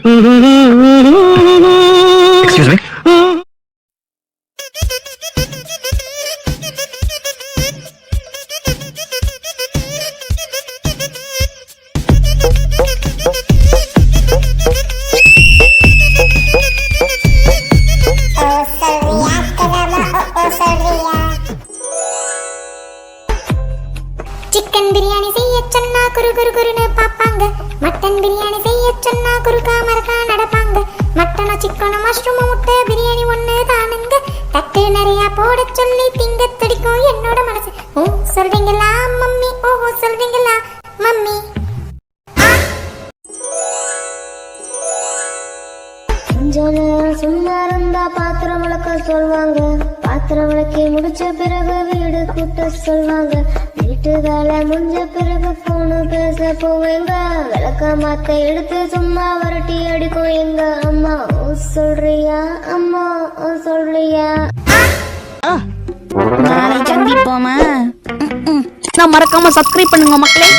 Excuse me. Chicken biryani செய்ய சொன்னா குரு குரு குருன்னு பாப்பாங்க. மட்டன் பிரியாணி செய்ய சொன்னா குறுக்கா மறுக்கா நடப்பாங்க. மட்டனும் சிக்கனும் மஷ்ரூமும் முட்டை பிரியாணி ஒண்ணு தானுங்க. தட்டு நிறைய போட சொல்லி திங்க துடிக்கும் என்னோட மனசு. ஓ சொல்றீங்களா மம்மி, ஓஹோ சொல்றீங்களா மம்மி. சும்மா இருந்தா பாத்திரம் விளக்க சொல்வாங்க. பாத்திரம் விளக்கி முடிச்ச பிறகு வீடு கூட்ட சொல்வாங்க. வீட்டு வேலை முடிஞ்ச பிறகு போனு பேச போவேங்க. விளக்க மாத்த எடுத்து சும்மா வரட்டி அடிக்கும் எங்க அம்மா. ஓ சொல்றியா அம்மா, ஓ சொல்றியா. நாளை சந்திப்போமா. நான் மறக்காம சப்ஸ்கிரைப் பண்ணுங்க மக்களே.